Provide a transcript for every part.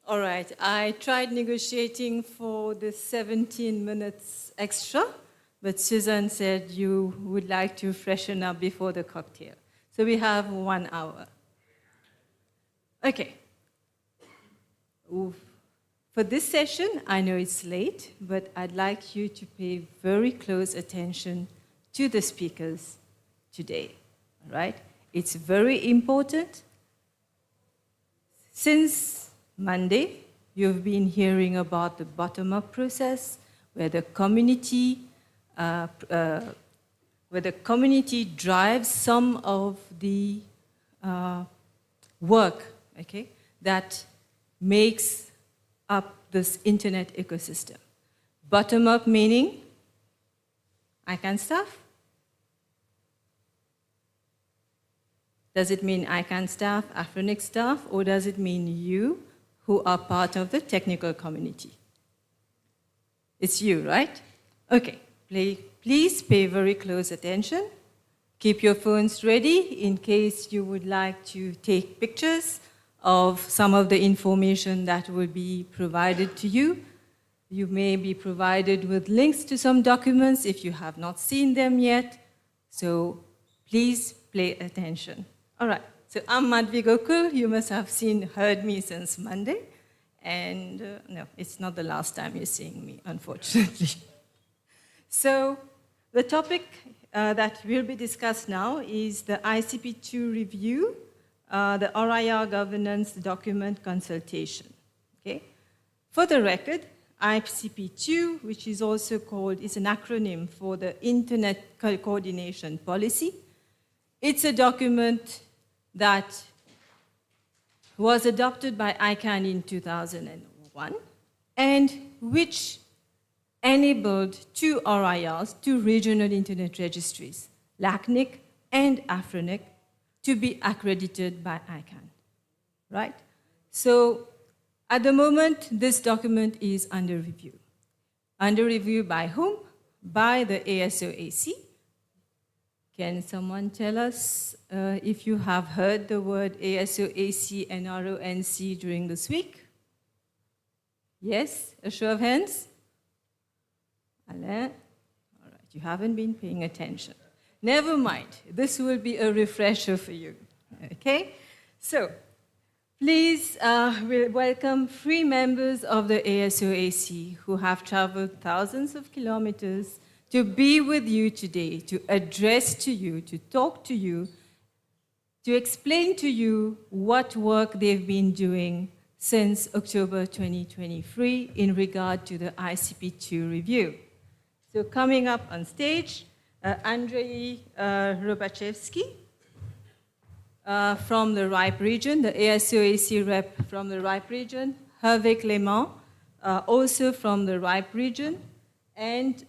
All right, I tried negotiating for the 17 minutes extra, but Susan said you would like to freshen up before the cocktail. So we have 1 hour. Okay. Oof. For this session, I know it's late, but I'd like you to pay very close attention to the speakers today, all right? It's very important. Since Monday, you've been hearing about the bottom-up process, where the community drives some of the work, okay, that makes up this internet ecosystem. Bottom-up meaning ICANN staff? Does it mean ICANN staff, Afrinic staff, or does it mean you who are part of the technical community? It's you, right? Okay, please pay very close attention. Keep your phones ready in case you would like to take pictures of some of the information that will be provided to you. You may be provided with links to some documents if you have not seen them yet. So please pay attention. All right, so I'm Madhvi Gokul. You must have heard me since Monday. And no, it's not the last time you're seeing me, unfortunately. So the topic that will be discussed now is the ICP-2 review, the RIR governance document consultation. Okay? For the record, ICP-2, which is also called, is an acronym for the Internet Coordination Policy. It's a document that was adopted by ICANN in 2001 and which enabled 2 RIRs, 2 regional internet registries, LACNIC and Afrinic, to be accredited by ICANN, right? So at the moment, this document is under review. Under review by whom? By the ASOAC. Can someone tell us if you have heard the word ASOAC and RONC during this week? Yes? A show of hands? Alain? All right, you haven't been paying attention. Never mind, this will be a refresher for you, okay? So, please welcome 3 members of the ASOAC who have traveled thousands of kilometers to be with you today, to address to you, to talk to you, to explain to you what work they've been doing since October 2023 in regard to the ICP-2 review. So coming up on stage, Andrei Robachevsky from the RIPE region, the ASOAC rep from the RIPE region, Hervé Clément, also from the RIPE region, and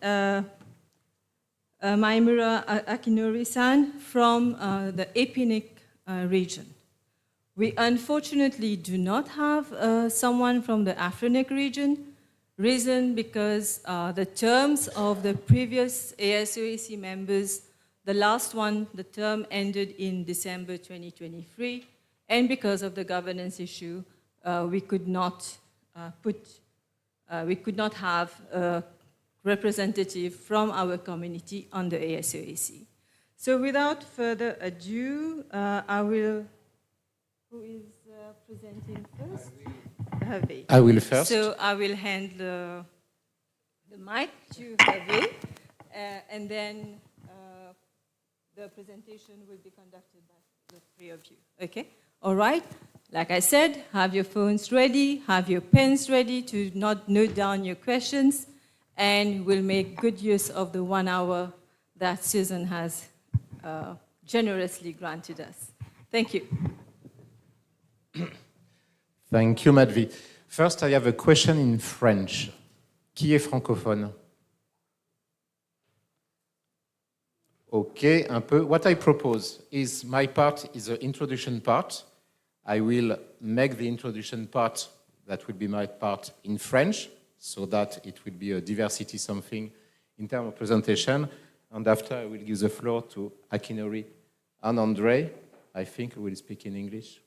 Maimura Akinori-san from the EPINIC region. We unfortunately do not have someone from the Afrinic region. Reason because the terms of the previous ASOAC members, the last one, the term ended in December 2023, and because of the governance issue, we could not have a representative from our community on the ASOAC. So without further ado, who is presenting first? Hervé. I will first. So I will hand the mic to Hervé, and then the presentation will be conducted by the 3 of you. Okay? All right? Like I said, have your phones ready, have your pens ready to note down your questions, and we'll make good use of the 1 hour that Susan has generously granted us. Thank you. Thank you, Madhvi. First, I have a question in French. Qui est francophone? Okay, un peu. What I propose is my part is the introduction part. I will make the introduction part, that will be my part, in French, so that it will be a diversity something in terms of presentation. And after, I will give the floor to Akinori and Andre. I think we will speak in English.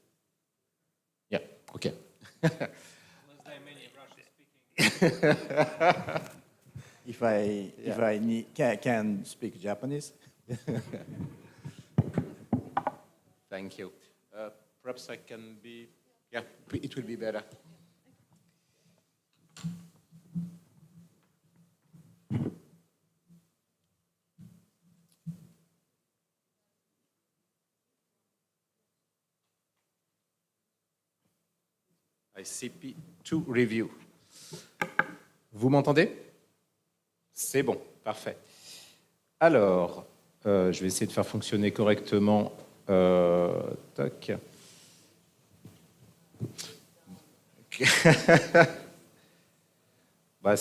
Yeah, okay. If I can speak Japanese. Thank you. Perhaps I can be, yeah, it will be better. ICP-2 review. Vous m'entendez? C'est bon, parfait. Alors, je vais essayer de faire fonctionner correctement. Tac. Bah,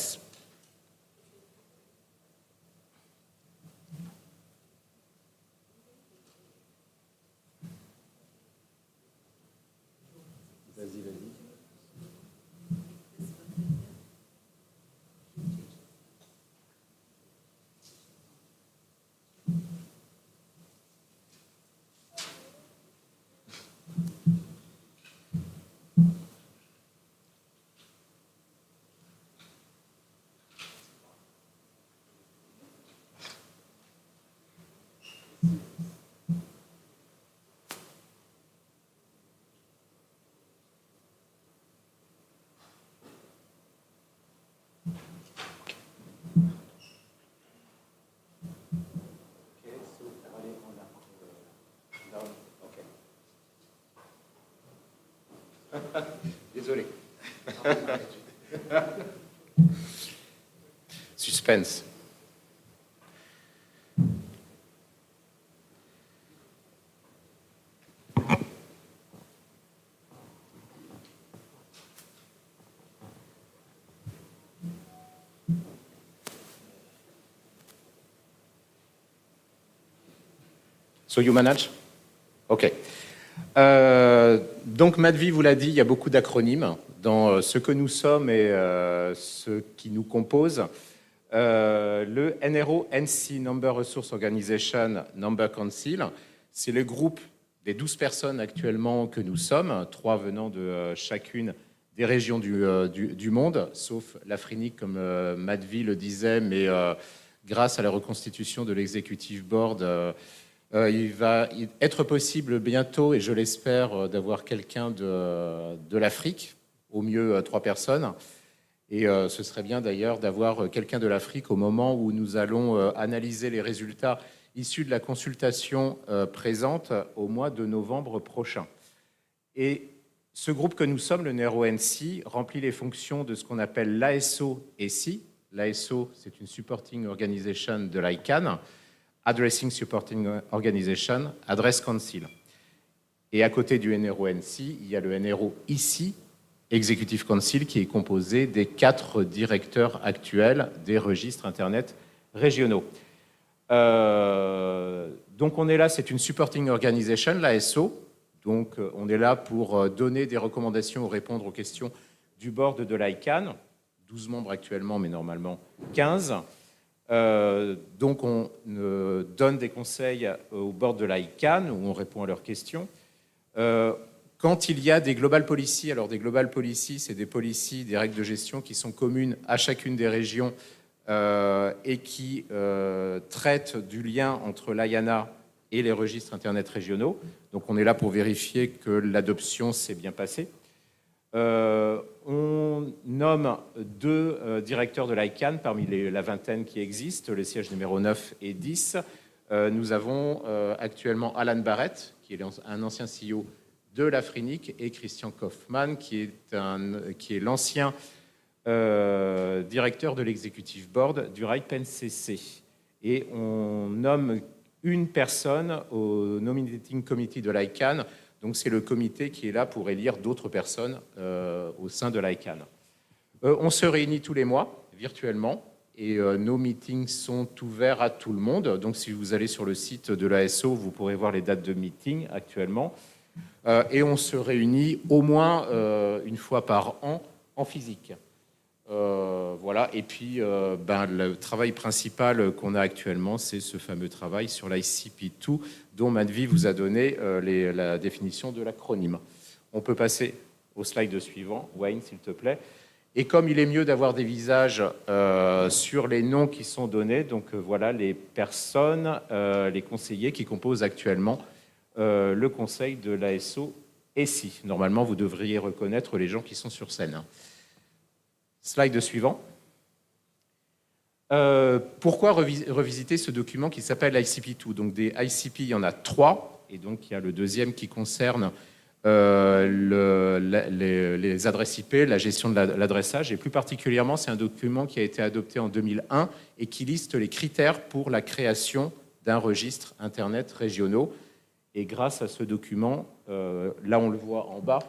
vas-y, vas-y. Désolé. Suspense. So you manage? OK. Donc, Madvi vous l'a dit, il y a beaucoup d'acronymes dans ce que nous sommes et ce qui nous compose. Le NRO-NC, Number Resource Organization, Number Council, c'est le groupe des 12 personnes actuellement que nous sommes, 3 venant de chacune des régions du monde, sauf l'Afrique, comme Madvi le disait, mais grâce à la reconstitution de l'Executive Board, il va être possible bientôt, et je l'espère, d'avoir quelqu'un de l'Afrique, au mieux 3 personnes. Et ce serait bien d'ailleurs d'avoir quelqu'un de l'Afrique au moment où nous allons analyser les résultats issus de la consultation présente au mois de novembre prochain. Et ce groupe que nous sommes, le NERO-NC, remplit les fonctions de ce qu'on appelle l'ASO-ECI. L'ASO, c'est une supporting organization de l'ICANN. Addressing Supporting Organization, Address Council. Et à côté du NRO-NC, il y a le NRO-ICI, Executive Council, qui est composé des 4 directeurs actuels des registres Internet régionaux. Donc on est là, c'est une Supporting Organization, l'ASO. Donc on est là pour donner des recommandations ou répondre aux questions du board de l'ICANN. 12 membres actuellement, mais normalement 15. Donc on donne des conseils au board de l'ICANN où on répond à leurs questions. Quand il y a des global policy, alors des global policy, c'est des policies, des règles de gestion qui sont communes à chacune des régions et qui traitent du lien entre l'IANA et les registres Internet régionaux. Donc on est là pour vérifier que l'adoption s'est bien passée. On nomme 2 directeurs de l'ICANN parmi la vingtaine qui existent, les sièges numéro 9 et 10. Nous avons actuellement Alan Barrett, qui est un ancien CEO de l'Afrique, et Christian Kaufmann, qui est l'ancien directeur de l'Executive Board du RIPE-NCC. Et on nomme une personne au Nominating Committee de l'ICANN. Donc c'est le comité qui est là pour élire d'autres personnes au sein de l'ICANN. On se réunit tous les mois, virtuellement, et nos meetings sont ouverts à tout le monde. Donc si vous allez sur le site de l'ASO, vous pourrez voir les dates de meeting actuellement. Et on se réunit au moins une fois par an en physique. Voilà. Et puis le travail principal qu'on a actuellement, c'est ce fameux travail sur l'ICP-2 dont Madvi vous a donné la définition de l'acronyme. On peut passer au slide suivant, Wayne, s'il te plaît. Et comme il est mieux d'avoir des visages sur les noms qui sont donnés, donc voilà les personnes, les conseillers qui composent actuellement le conseil de l'ASO SI. Normalement, vous devriez reconnaître les gens qui sont sur scène. Slide suivant. Pourquoi revisiter ce document qui s'appelle ICP-2? Donc des ICP, il y en a 3, et donc il y a le deuxième qui concerne les adresses IP, la gestion de l'adressage, et plus particulièrement, c'est un document qui a été adopté en 2001 et qui liste les critères pour la création d'un registre Internet régionaux. Et grâce à ce document, là on le voit en bas,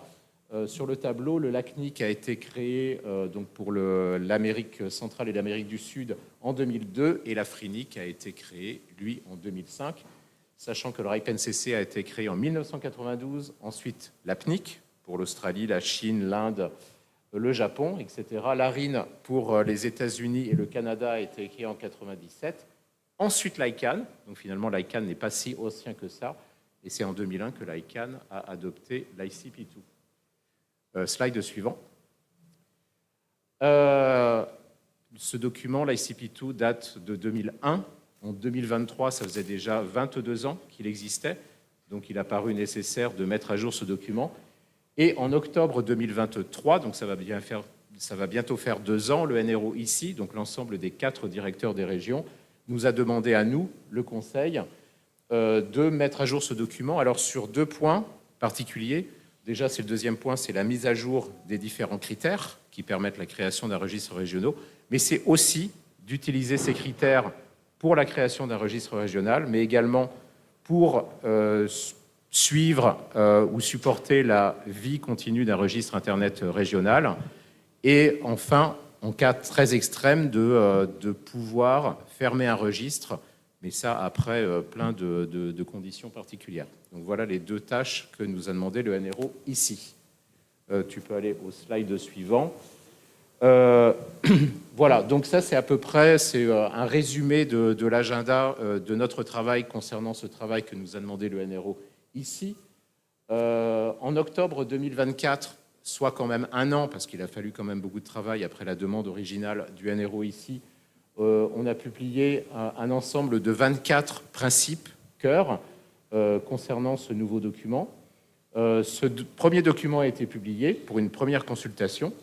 sur le tableau, le LACNIC a été créé donc pour l'Amérique centrale et l'Amérique du Sud en 2002 et la FRINIC a été créée, lui, en 2005, sachant que le RIPE-NCC a été créé en 1992, ensuite l'APNIC pour l'Australie, la Chine, l'Inde, le Japon, etc. L'ARIN pour les États-Unis et le Canada a été créé en 1997, ensuite l'ICANN, donc finalement l'ICANN n'est pas si ancien que ça, et c'est en 2001 que l'ICANN a adopté l'ICP-2. Slide suivant. Ce document, l'ICP-2, date de 2001. En 2023, ça faisait déjà 22 ans qu'il existait. Donc, il a paru nécessaire de mettre à jour ce document. Et en octobre 2023, donc ça va bientôt faire 2 ans, le NRO ici, donc l'ensemble des 4 directeurs des régions, nous a demandé à nous, le Conseil, de mettre à jour ce document. Alors, sur 2 points particuliers. Déjà, c'est le deuxième point, c'est la mise à jour des différents critères qui permettent la création d'un registre régional, mais c'est aussi d'utiliser ces critères pour la création d'un registre régional, mais également pour suivre ou supporter la vie continue d'un registre Internet régional. Et enfin, en cas très extrême, de pouvoir fermer un registre, mais ça après plein de conditions particulières. Donc voilà les 2 tâches que nous a demandé le NRO ici. Tu peux aller au slide suivant. Voilà, donc ça c'est à peu près un résumé de l'agenda de notre travail concernant ce travail que nous a demandé le NRO ici. En octobre 2024, soit quand même 1 an, parce qu'il a fallu quand même beaucoup de travail après la demande originale du NRO ici, on a publié un ensemble de 24 principes cœurs concernant ce nouveau document. Ce premier document a été publié pour une première consultation,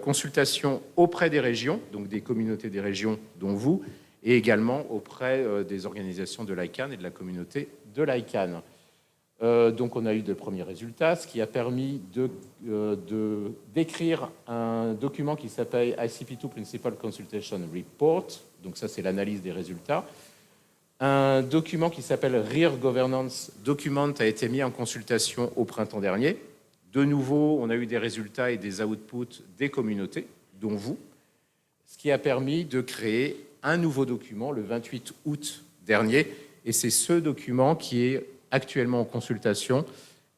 consultation auprès des régions, donc des communautés des régions dont vous, et également auprès des organisations de l'ICANN et de la communauté de l'ICANN. Donc on a eu de premiers résultats, ce qui a permis d'écrire un document qui s'appelle ICP-2 Principal Consultation Report, donc ça c'est l'analyse des résultats. Un document qui s'appelle Rear Governance Document a été mis en consultation au printemps dernier. De nouveau, on a eu des résultats et des outputs des communautés, dont vous, ce qui a permis de créer un nouveau document le 28 août dernier, et c'est ce document qui est actuellement en consultation,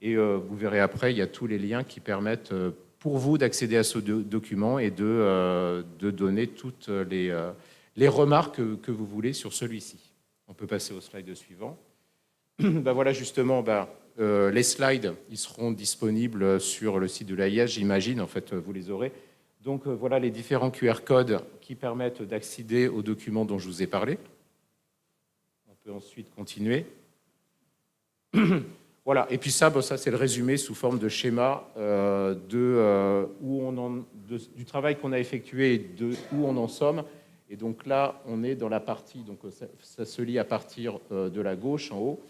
et vous verrez après, il y a tous les liens qui permettent pour vous d'accéder à ce document et de donner toutes les remarques que vous voulez sur celui-ci. On peut passer au slide suivant. Ben voilà justement, les slides, ils seront disponibles sur le site de l'AIS, j'imagine, en fait, vous les aurez. Donc voilà les différents QR codes qui permettent d'accéder aux documents dont je vous ai parlé. On peut ensuite continuer. Voilà, et puis ça c'est le résumé sous forme de schéma du travail qu'on a effectué et de où on en sommes. Et donc là, on est dans la partie, donc ça se lit à partir de la gauche en haut.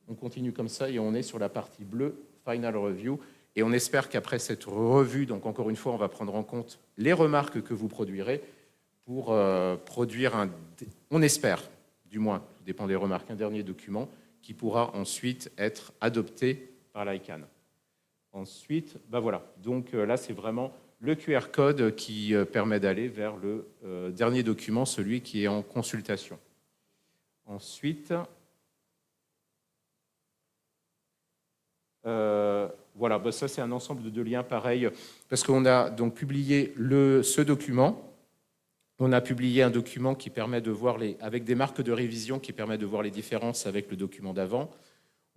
On continue comme ça et on est sur la partie bleue, Final Review. Et on espère qu'après cette revue, donc encore une fois, on va prendre en compte les remarques que vous produirez pour produire on espère, du moins, tout dépend des remarques, un dernier document qui pourra ensuite être adopté par l'ICANN. Ensuite, voilà. Donc là, c'est vraiment le QR code qui permet d'aller vers le dernier document, celui qui est en consultation. Ensuite, voilà, ça c'est un ensemble de liens pareils, parce qu'on a donc publié ce document. On a publié un document qui permet de voir avec des marques de révision qui permet de voir les différences avec le document d'avant.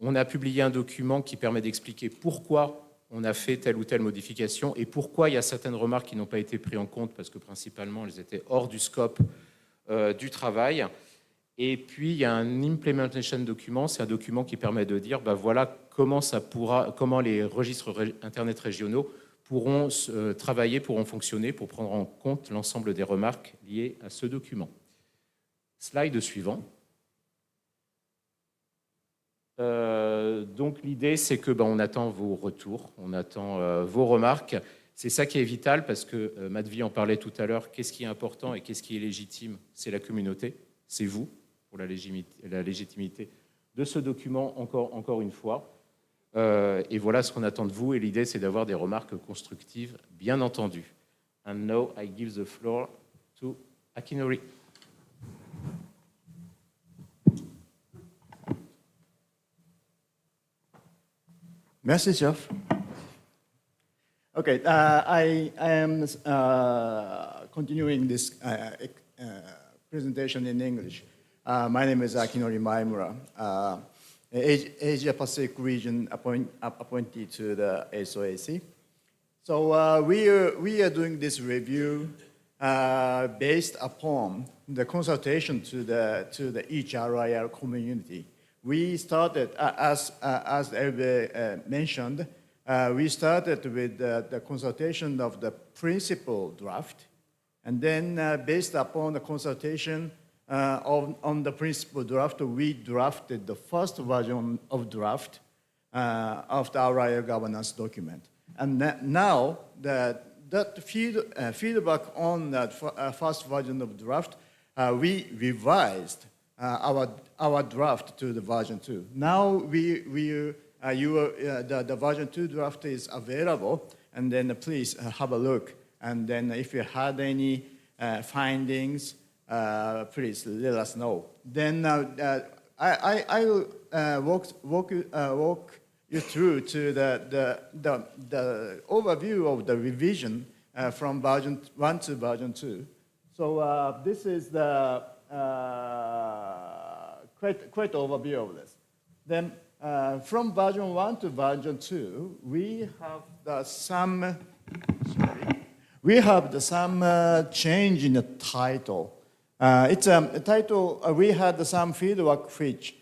On a publié un document qui permet d'expliquer pourquoi on a fait telle ou telle modification et pourquoi il y a certaines remarques qui n'ont pas été prises en compte parce que principalement elles étaient hors du scope du travail. Et puis il y a un implementation document, c'est un document qui permet de dire voilà comment les registres Internet régionaux pourront travailler, pourront fonctionner pour prendre en compte l'ensemble des remarques liées à ce document. Slide suivant. Donc l'idée, c'est que on attend vos retours, on attend vos remarques. C'est ça qui est vital parce que Madhvi en parlait tout à l'heure. Qu'est-ce qui est important et qu'est-ce qui est légitime? C'est la communauté, c'est vous, pour la légitimité de ce document, encore une fois. Et voilà ce qu'on attend de vous. Et l'idée, c'est d'avoir des remarques constructives, bien entendu. And now, I give the floor to Akinori. Merci, Jeff. Okay, I am continuing this presentation in English. My name is Akinori Maimura, Asia Pacific region appointee to the SOAC. So we are doing this review based upon the consultation to the each RIR community. We started, as Elbe mentioned, we started with the consultation of the principal draft, and then based upon the consultation on the principal draft, we drafted the first version of draft of the RIR governance document. And now that feedback on that first version of draft, we revised our draft to the version 2. Now the version 2 draft is available, and then please have a look. And then if you had any findings, please let us know. Then I will walk you through to the overview of the revision from version 1 to version 2. So this is the quite overview of this. Then from version 1 to version 2, we have some change in the title. It's a title. We had some feedback which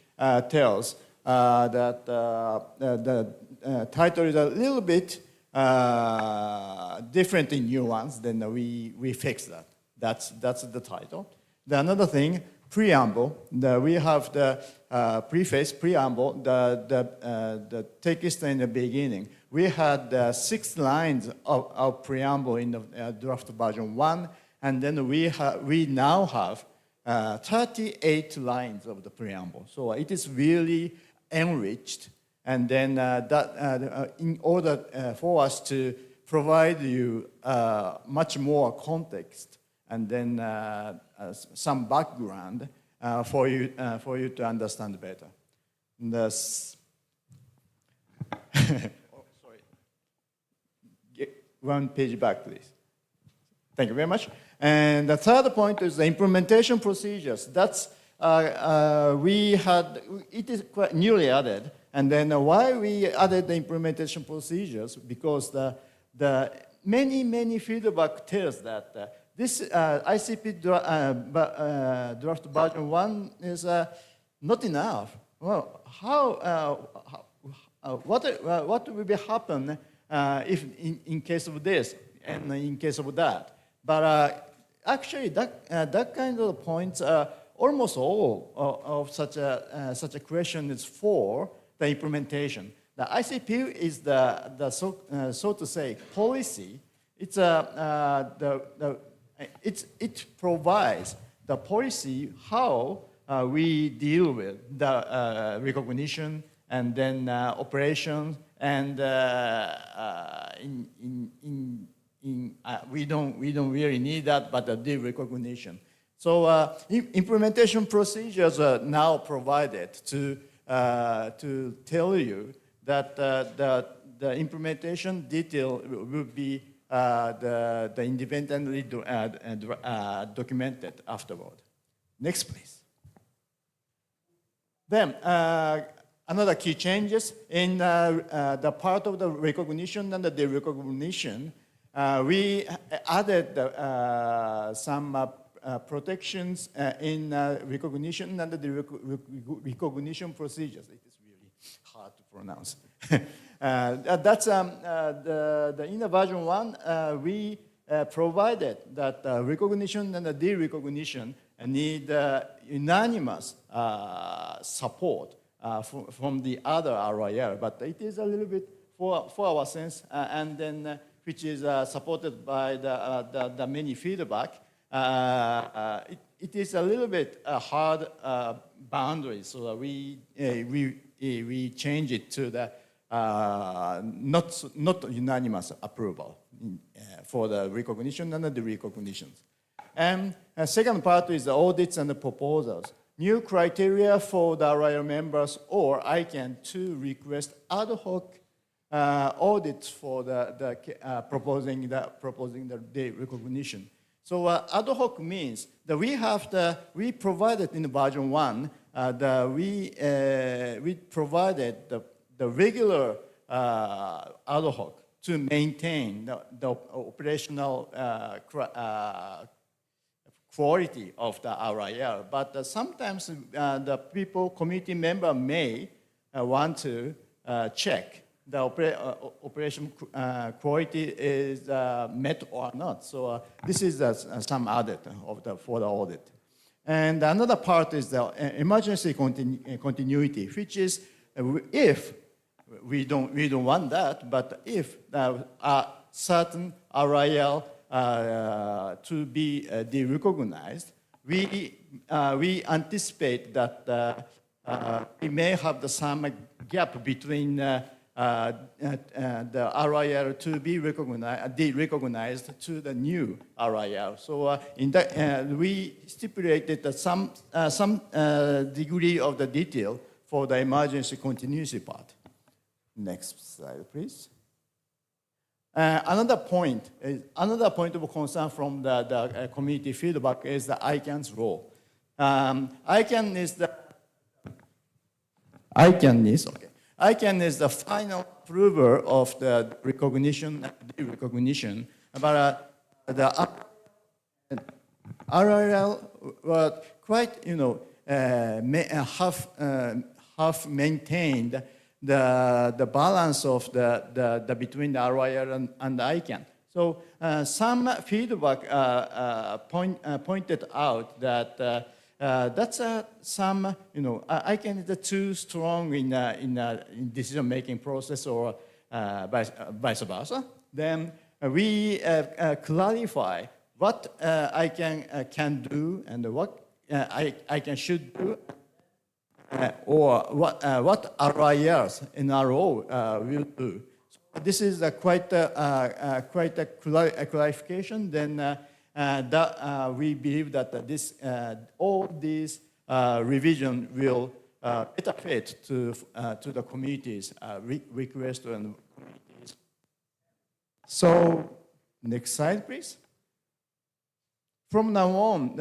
tells that the title is a little bit different in nuance. Then we fix that. That's the title. Another thing, preamble. We have the preface, preamble, the text in the beginning. We had 6 lines of preamble in the draft version 1, and then we now have 38 lines of the preamble. So it is really enriched, and then in order for us to provide you much more context, and then some background for you to understand better. Sorry. One page back, please. Thank you very much. And the third point is the implementation procedures. That's it is quite newly added. And then why we added the implementation procedures? Because the many feedback tells that this ICP draft version 1 is not enough. Well, what will happen if in case of this and in case of that? But actually, that kind of points, almost all of such a question is for the implementation. The ICP is the so to say policy. It's it provides the policy how we deal with the recognition and then operation, and we don't really need that, but the recognition. So implementation procedures are now provided to tell you that the implementation detail will be the independently documented afterward. Next, please. Then another key changes in the part of the recognition and the derecognition. We added some protections in recognition and the recognition procedures. It is really hard to pronounce. That's in the version 1, we provided that recognition and the derecognition need unanimous support from the other RIR, but it is a little bit for our sense, and then which is supported by the many feedback. It is a little bit hard boundary, so we change it to the not unanimous approval for the recognition and the recognitions. And the second part is the audits and the proposals. New criteria for the RIR members or ICANN to request ad hoc audits for proposing the recognition. So ad hoc means that we provided in version 1, we provided the regular ad hoc to maintain the operational quality of the RIR. But sometimes the community member may want to check the operation quality is met or not. So this is some audit for the audit. And another part is the emergency continuity, which is if we don't want that, but if certain RIL to be derecognized, we anticipate that we may have some gap between the RIR to be derecognized to the new RIR. So we stipulated some degree of the detail for the emergency continuity part. Next slide, please. Another point of concern from the community feedback is the ICANN's role. ICANN is the final approver of the recognition and derecognition, but the RRL were quite, have maintained the balance of the between the RIR and the ICANN. So some feedback pointed out that that's some, ICANN is too strong in decision-making process or vice versa. Then we clarify what ICANN can do and what ICANN should do, or what RIRs in our role will do. So this is quite a clarification. Then that we believe that all these revision will better fit to the community's request and communities. So next slide, please. From now on,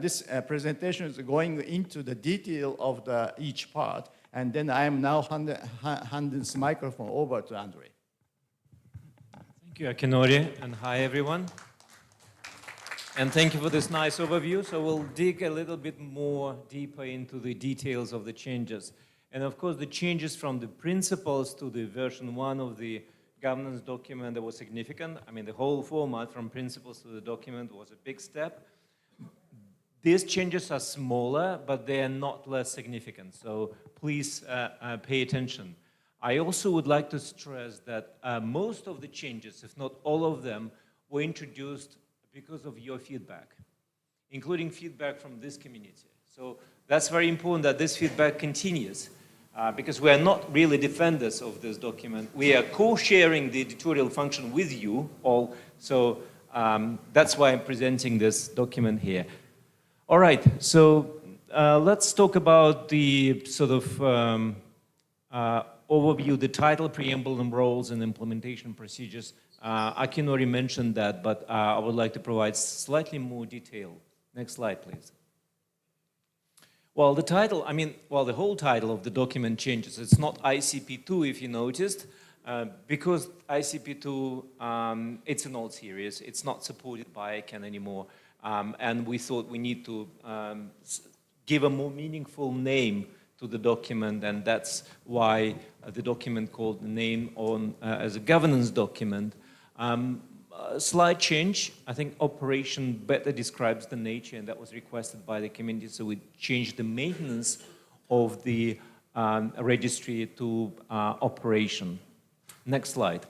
this presentation is going into the detail of each part, and then I am now handing this microphone over to Andre. Thank you, Akinori, and hi, everyone. And thank you for this nice overview. So we'll dig a little bit more deeper into the details of the changes. And of course, the changes from the principles to the version 1 of the governance document that was significant. I mean, the whole format from principles to the document was a big step. These changes are smaller, but they are not less significant. So please pay attention. I also would like to stress that most of the changes, if not all of them, were introduced because of your feedback, including feedback from this community. So that's very important that this feedback continues. Because we are not really defenders of this document. We are co-sharing the editorial function with you all, so that's why I'm presenting this document here. All right, so let's talk about the sort of overview, the title, preamble, and roles, and implementation procedures. Akinori mentioned that, but I would like to provide slightly more detail. Next slide, please. Well, the title, the whole title of the document changes. It's not ICP-2, if you noticed, because ICP-2, it's an old series. It's not supported by ICANN anymore. And we thought we need to give a more meaningful name to the document, and that's why the document called the name on as a governance document. A slight change. I think operation better describes the nature, and that was requested by the community, so we changed the maintenance of the registry to operation. Next slide.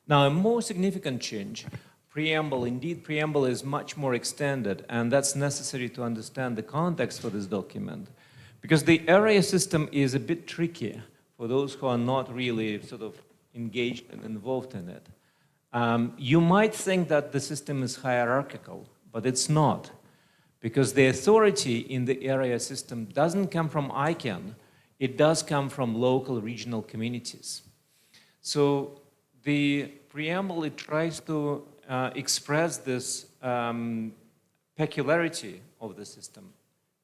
Now, a more significant change, preamble. Indeed, preamble is much more extended, and that's necessary to understand the context for this document, because the area system is a bit tricky for those who are not really sort of engaged and involved in it. You might think that the system is hierarchical, but it's not, because the authority in the area system doesn't come from ICANN, it does come from local regional communities. So the preamble, it tries to express this peculiarity of the system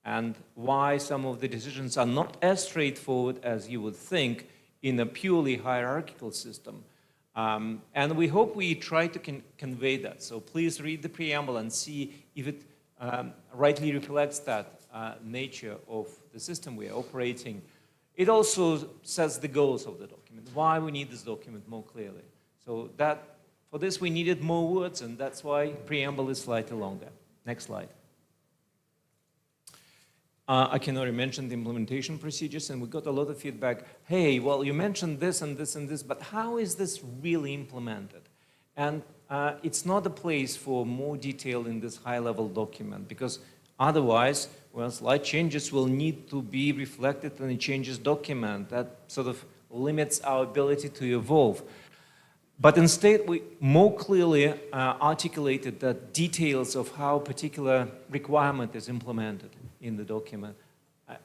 and why some of the decisions are not as straightforward as you would think in a purely hierarchical system. And we hope we try to convey that. So please read the preamble and see if it rightly reflects that nature of the system we are operating. It also sets the goals of the document, why we need this document more clearly. So for this we needed more words, and that's why preamble is slightly longer. Next slide. I can already mention the implementation procedures, and we got a lot of feedback. Hey, well, you mentioned this and this and this, but how is this really implemented? And it's not a place for more detail in this high-level document, because otherwise, well, slight changes will need to be reflected in the changes document. That sort of limits our ability to evolve. But instead, we more clearly articulated the details of how a particular requirement is implemented in the document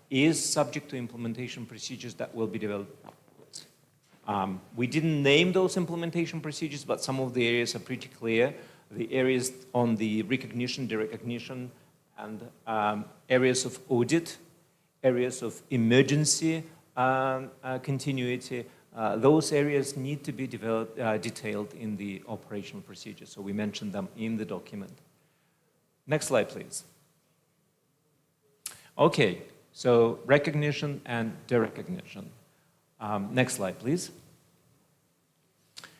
is subject to implementation procedures that will be developed afterwards. We didn't name those implementation procedures, but some of the areas are pretty clear. The areas on the recognition, derecognition, and areas of audit, areas of emergency continuity, those areas need to be developed, detailed in the operational procedures. So we mentioned them in the document. Next slide, please. Okay, so recognition and derecognition. Next slide, please.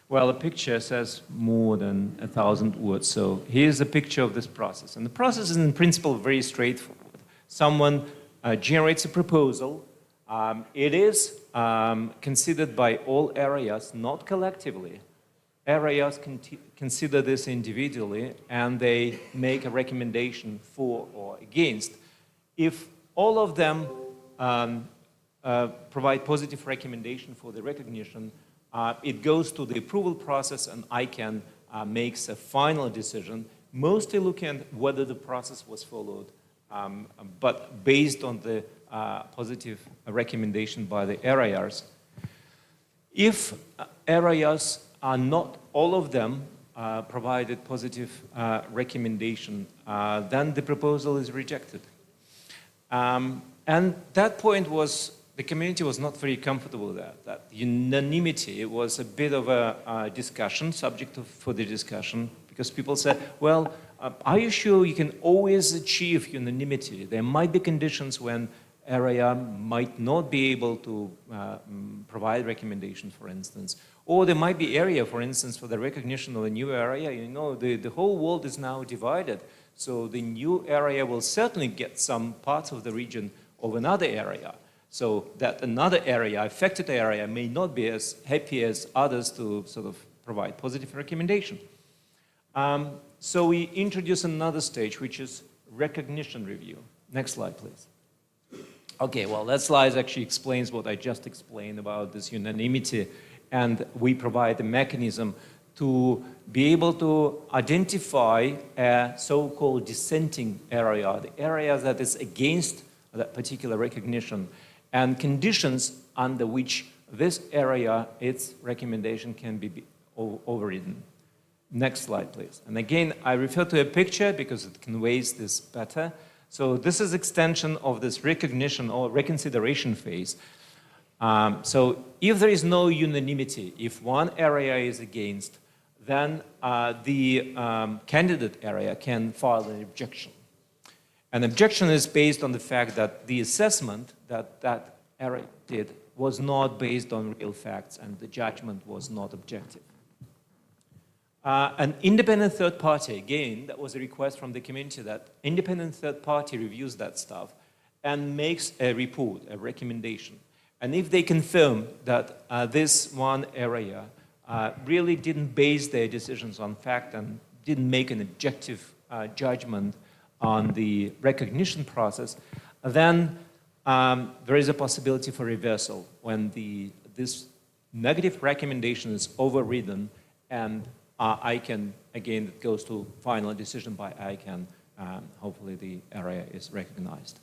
Well, a picture says more than 1,000 words. So here's a picture of this process. And the process is in principle very straightforward. Someone generates a proposal. It is considered by all areas, not collectively. Areas consider this individually, and they make a recommendation for or against. If all of them provide positive recommendation for the recognition, it goes to the approval process, and ICANN makes a final decision, mostly looking at whether the process was followed, but based on the positive recommendation by the areas. If areas are not all of them provided positive recommendation, then the proposal is rejected. And that point was, the community was not very comfortable with that. That unanimity was a bit of a discussion, subject for the discussion, because people said, well, are you sure you can always achieve unanimity? There might be conditions when area might not be able to provide recommendations, for instance. Or there might be area, for instance, for the recognition of a new area. You know, the whole world is now divided. So the new area will certainly get some parts of the region of another area. So that another area, affected area, may not be as happy as others to sort of provide positive recommendation. So we introduce another stage, which is recognition review. Next slide, please. Okay, well, that slide actually explains what I just explained about this unanimity, and we provide a mechanism to be able to identify a so-called dissenting area, the area that is against that particular recognition, and conditions under which this area, its recommendation can be overridden. Next slide, please. And again, I refer to a picture because it conveys this better. So this is extension of this recognition or reconsideration phase. So if there is no unanimity, if one area is against, then the candidate area can file an objection. An objection is based on the fact that the assessment that that area did was not based on real facts and the judgment was not objective. An independent third party, again, that was a request from the community that independent third party reviews that stuff and makes a report, a recommendation. And if they confirm that this one area really didn't base their decisions on fact and didn't make an objective judgment on the recognition process, then there is a possibility for reversal when this negative recommendation is overridden and ICANN, again, it goes to final decision by ICANN, hopefully the area is recognized.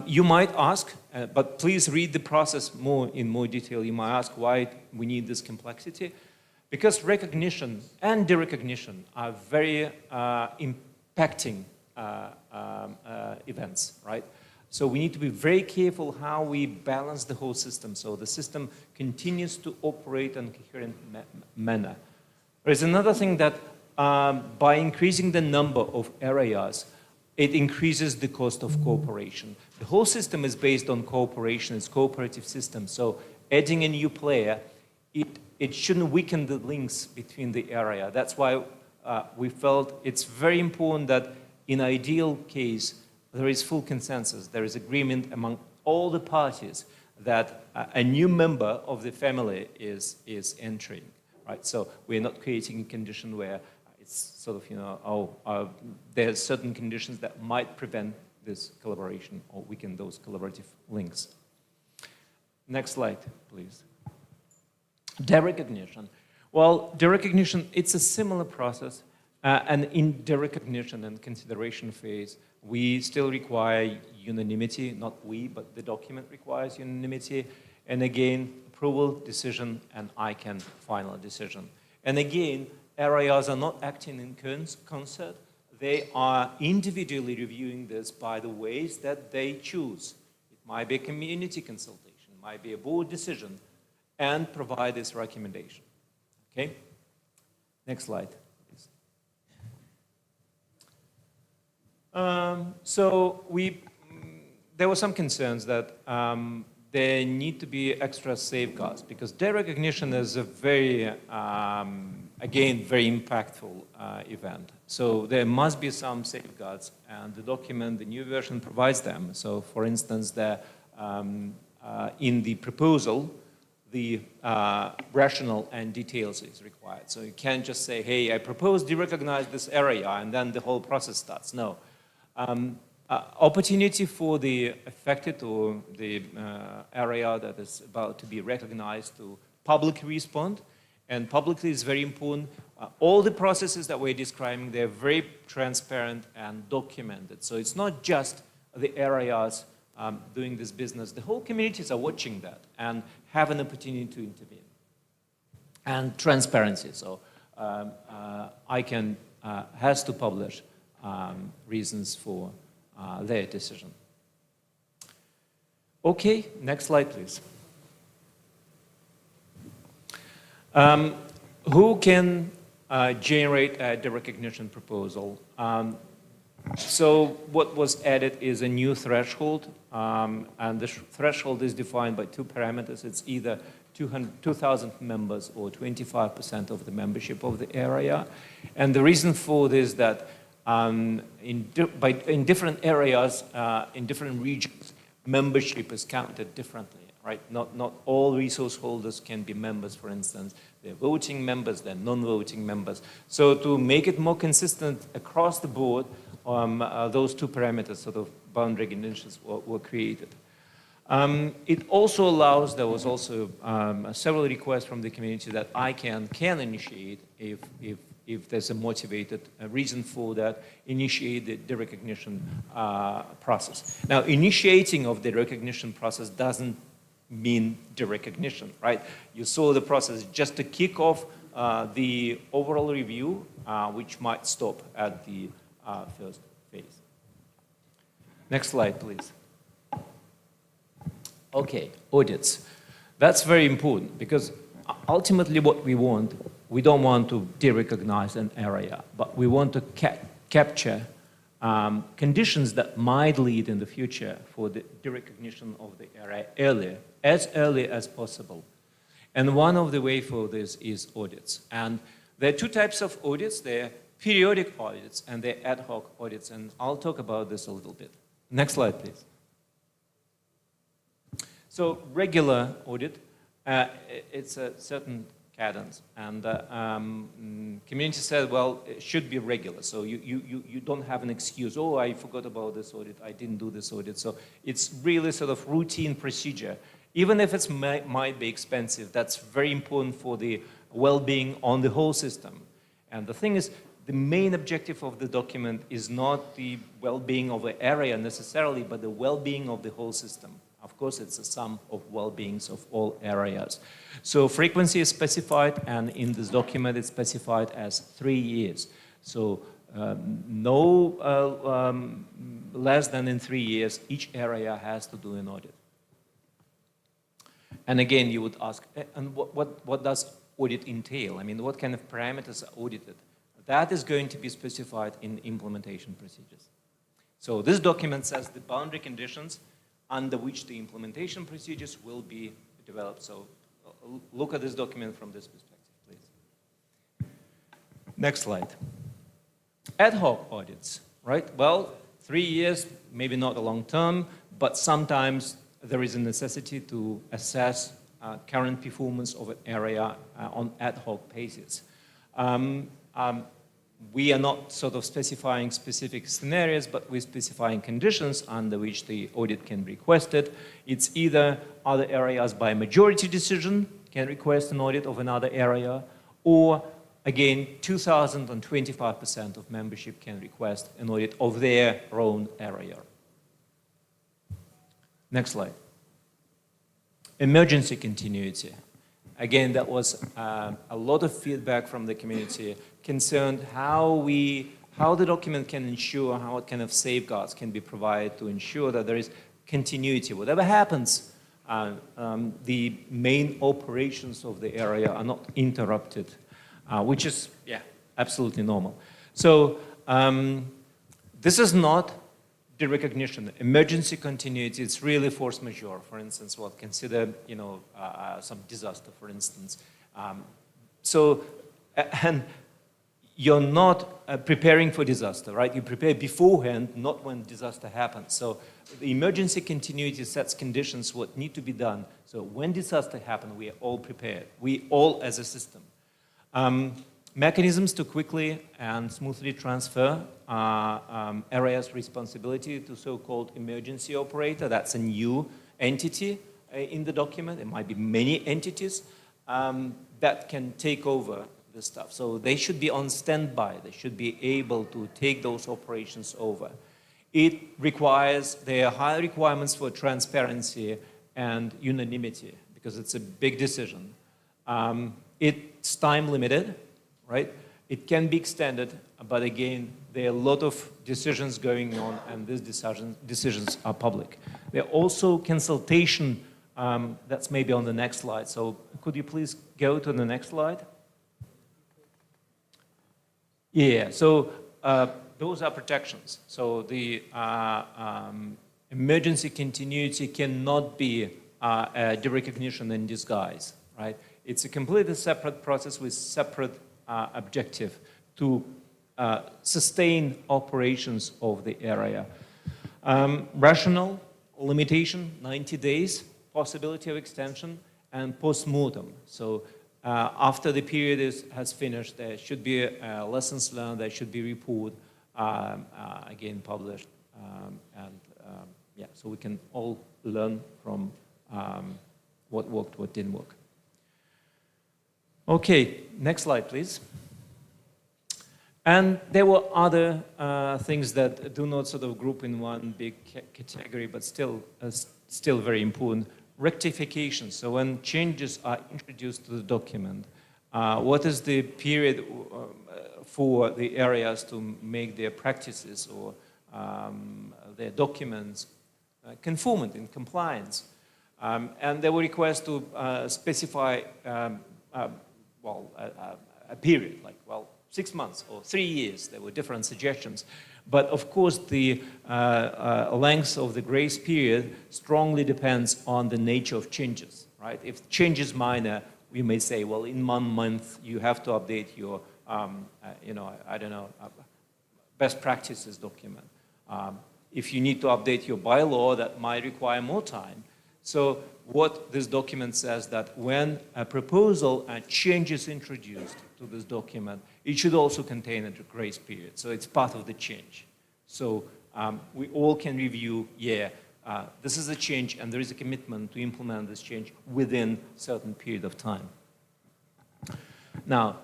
You might ask, but please read the process in more detail. You might ask why we need this complexity. Because recognition and derecognition are very impacting events, right? So we need to be very careful how we balance the whole system so the system continues to operate in a coherent manner. There's another thing that by increasing the number of areas, it increases the cost of cooperation. The whole system is based on cooperation, it's a cooperative system. So adding a new player, it shouldn't weaken the links between the area. That's why we felt it's very important that in ideal case, there is full consensus. There is agreement among all the parties that a new member of the family is entering. Right? So we're not creating a condition where it's sort of, there are certain conditions that might prevent this collaboration or weaken those collaborative links. Next slide, please. Derecognition. Well, derecognition, it's a similar process. And in derecognition and consideration phase, we still require unanimity, not we, but the document requires unanimity. And again, approval, decision, and ICANN final decision. And again, areas are not acting in concert. They are individually reviewing this by the ways that they choose. It might be a community consultation, it might be a board decision, and provide this recommendation. Okay? Next slide, please. So there were some concerns that there need to be extra safeguards because derecognition is a very, again, very impactful event. So there must be some safeguards, and the document, the new version, provides them. So, for instance, in the proposal, the rationale and details is required. So you can't just say, hey, I propose derecognize this area, and then the whole process starts. No. Opportunity for the affected or the area that is about to be recognized to publicly respond. And publicly is very important. All the processes that we're describing, they're very transparent and documented. So it's not just the areas doing this business. The whole communities are watching that and have an opportunity to intervene. And transparency. So ICANN has to publish reasons for their decision. Okay, next slide, please. Who can generate a derecognition proposal? So what was added is a new threshold, and the threshold is defined by two parameters. It's either 2,000 members or 25% of the membership of the area. And the reason for this is that in different areas, in different regions, membership is counted differently, right? Not all resource holders can be members, for instance. They're voting members, they're non-voting members. So to make it more consistent across the board, those two parameters, sort of boundary conditions, were created. It also allows, there was also several requests from the community that ICANN can initiate if there's a motivated reason for that, initiate the derecognition process. Now, initiating of the recognition process doesn't mean derecognition, right? You saw the process just to kick off the overall review, which might stop at the first phase. Next slide, please. Okay, audits. That's very important because ultimately what we don't want to de-recognize an area, but we want to capture conditions that might lead in the future for the de-recognition of the area as early as possible. And one of the way for this is audits. And there are two types of audits. There are periodic audits and there are ad hoc audits. And I'll talk about this a little bit. Next slide, please. So regular audit, it's a certain cadence. And community said, well, it should be regular. So you don't have an excuse. Oh, I forgot about this audit. I didn't do this audit. So it's really sort of routine procedure. Even if it might be expensive, that's very important for the well-being on the whole system. And the thing is, the main objective of the document is not the well-being of the area necessarily, but the well-being of the whole system. Of course, it's a sum of well-beings of all areas. So frequency is specified, and in this document it's specified as 3 years. So no less than in 3 years, each area has to do an audit. And again, you would ask, and what does audit entail? I mean, what kind of parameters are audited? That is going to be specified in implementation procedures. So this document says the boundary conditions under which the implementation procedures will be developed. So look at this document from this perspective, please. Next slide. Ad hoc audits, right? Well, 3 years, maybe not a long term, but sometimes there is a necessity to assess current performance of an area on ad hoc basis. We are not sort of specifying specific scenarios, but we're specifying conditions under which the audit can be requested. It's either other areas by majority decision can request an audit of another area, or again, 2,025% of membership can request an audit of their own area. Next slide. Emergency continuity. Again, that was a lot of feedback from the community concerned how the document can ensure, how what kind of safeguards can be provided to ensure that there is continuity. Whatever happens, the main operations of the area are not interrupted, which is, yeah, absolutely normal. So this is not the recognition. Emergency continuity, it's really force majeure. For instance, well, consider, you know, some disaster, for instance. And you're not preparing for disaster, right? You prepare beforehand, not when disaster happens. So the emergency continuity sets conditions what need to be done. So when disaster happens, we are all prepared. We all as a system. Mechanisms to quickly and smoothly transfer areas' responsibility to so-called emergency operator. That's a new entity in the document. There might be many entities that can take over this stuff. So they should be on standby. They should be able to take those operations over. It requires, there are high requirements for transparency and unanimity because it's a big decision. It's time limited, right? It can be extended, but again, there are a lot of decisions going on and these decisions are public. There are also consultation, that's maybe on the next slide. So could you please go to the next slide? Yeah, so those are protections. So the emergency continuity cannot be a derecognition in disguise, right? It's a completely separate process with separate objective to sustain operations of the area. Rational limitation, 90 days, possibility of extension, and post-mortem. So after the period has finished, there should be lessons learned, there should be report, again published, yeah, so we can all learn from what worked, what didn't work. Okay, next slide, please. And there were other things that do not sort of group in one big category, but still very important. Rectification. So when changes are introduced to the document, what is the period for the areas to make their practices or their documents conformant in compliance. And they were requested to specify a period, like, 6 months or 3 years. There were different suggestions. But of course, the length of the grace period strongly depends on the nature of changes, right? If change is minor, we may say, well, in 1 month, you have to update your, best practices document. If you need to update your bylaw, that might require more time. So what this document says that when a proposal and change is introduced to this document, it should also contain a grace period. So it's part of the change. So we all can review, this is a change and there is a commitment to implement this change within a certain period of time. Now,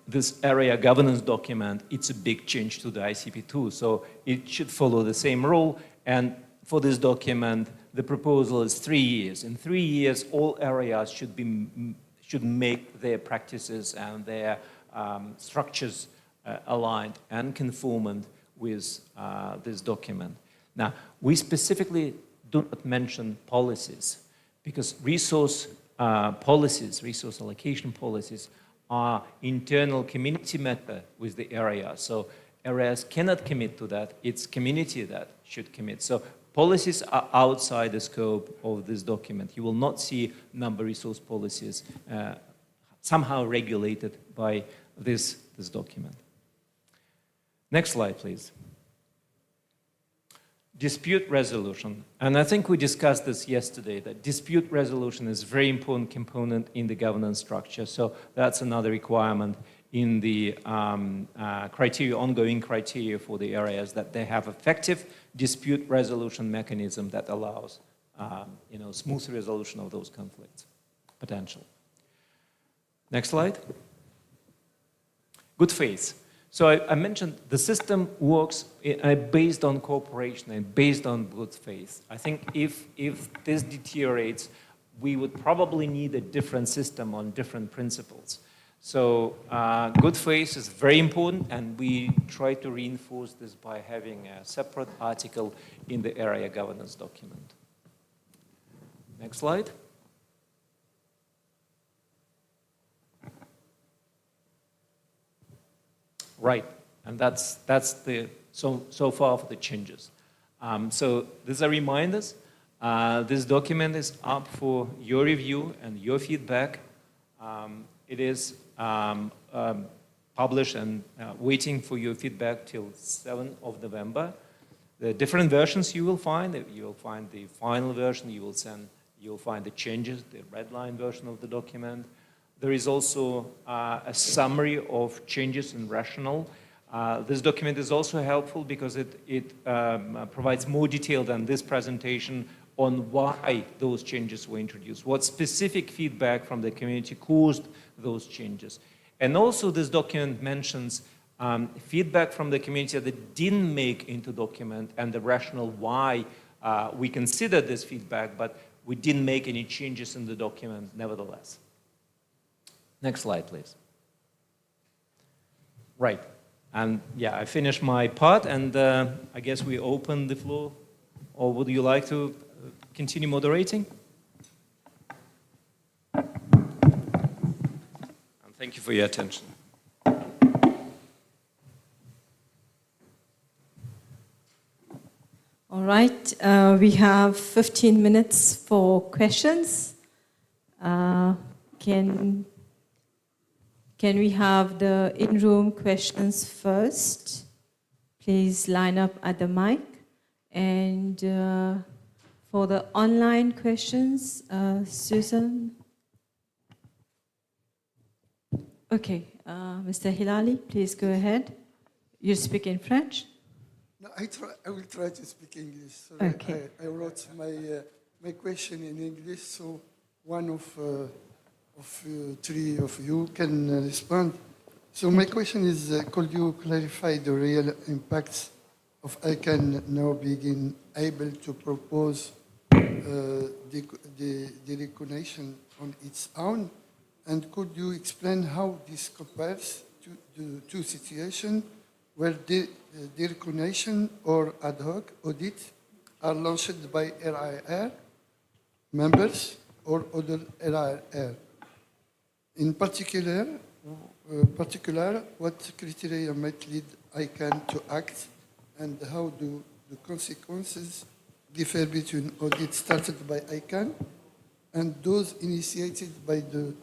this area governance document, it's a big change to the ICP-2, so it should follow the same rule. And for this document, the proposal is 3 years. In 3 years, all areas should make their practices and their structures aligned and conformant with this document. Now, we specifically do not mention policies because resource allocation policies are internal community matter with the area. So areas cannot commit to that. It's community that should commit. So policies are outside the scope of this document. You will not see number resource policies somehow regulated by this document. Next slide, please. Dispute resolution. And I think we discussed this yesterday, that dispute resolution is a very important component in the governance structure. So that's another requirement in the ongoing criteria for the areas, that they have effective dispute resolution mechanism that allows smooth resolution of those conflicts potential. Next slide. Good faith. So I mentioned the system works based on cooperation and based on good faith. I think if this deteriorates, we would probably need a different system on different principles. So good faith is very important, and we try to reinforce this by having a separate article in the area governance document. Next slide. Right, and that's the so far for the changes. So these are reminders. This document is up for your review and your feedback. It is published and waiting for your feedback till 7th of November. The different versions you will find the final version, you'll find the changes, the red line version of the document. There is also a summary of changes in rationale. This document is also helpful because it provides more detail than this presentation on why those changes were introduced, what specific feedback from the community caused those changes. And also this document mentions feedback from the community that didn't make into document and the rationale why we considered this feedback, but we didn't make any changes in the document nevertheless. Next slide, please. Right, and yeah, I finished my part, and I guess we open the floor, or would you like to continue moderating? And thank you for your attention. All right, we have 15 minutes for questions. Can we have the in-room questions first? Please line up at the mic. And for the online questions, Susan? Okay, Mr. Hilali, please go ahead. You speak in French? No, I will try to speak English. Sorry, okay. I wrote my question in English, so one of three of you can respond. So my question is, could you clarify the real impacts of ICANN now being able to propose the recognition on its own? And could you explain how this compares to the two situations where derecognition or ad hoc audits are launched by RIR members or other RIR. In particular, what criteria might lead ICANN to act, and how do the consequences differ between audits started by ICANN and those initiated by the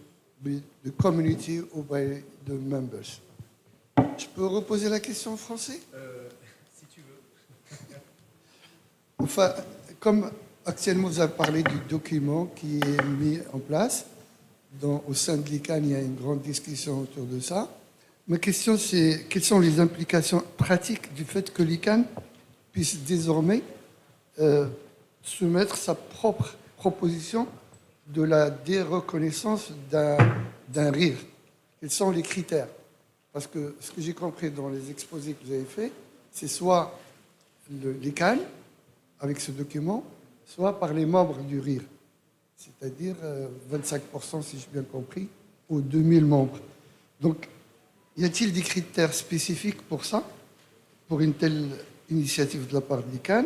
community or by the members? Je peux reposer la question en français? Si tu veux. Enfin, comme actuellement vous avez parlé du document qui est mis en place, au sein de l'ICANN, il y a une grande discussion autour de ça. Ma question, c'est quelles sont les implications pratiques du fait que l'ICANN puisse désormais soumettre sa propre proposition de la déreconnaissance d'un RIR? Quels sont les critères? Parce que ce que j'ai compris dans les exposés que vous avez faits, c'est soit l'ICANN, avec ce document, soit par les membres du RIR, c'est-à-dire 25%, si j'ai bien compris, aux 2000 membres. Donc, y a-t-il des critères spécifiques pour ça, pour une telle initiative de la part de l'ICANN?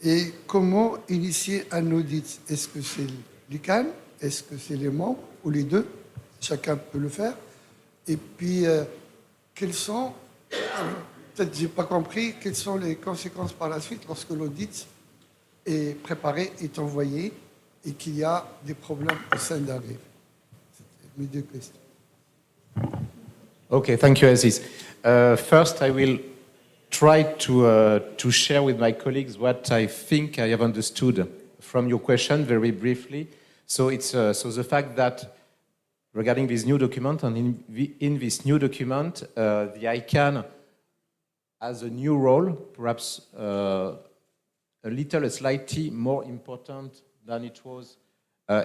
Et comment initier un audit? Est-ce que c'est l'ICANN? Est-ce que c'est les membres? Ou les deux? Chacun peut le faire. Et puis, quelles sont, peut-être j'ai pas compris, quelles sont les conséquences par la suite lorsque l'audit est préparé, est envoyé, et qu'il y a des problèmes au sein d'un RIR? C'était mes deux questions. Okay, thank you, Aziz. First, I will try to share with my colleagues what I think I have understood from your question very briefly. So it's so the fact that regarding this new document, and in this new document, the ICANN has a new role, perhaps a slightly more important than it was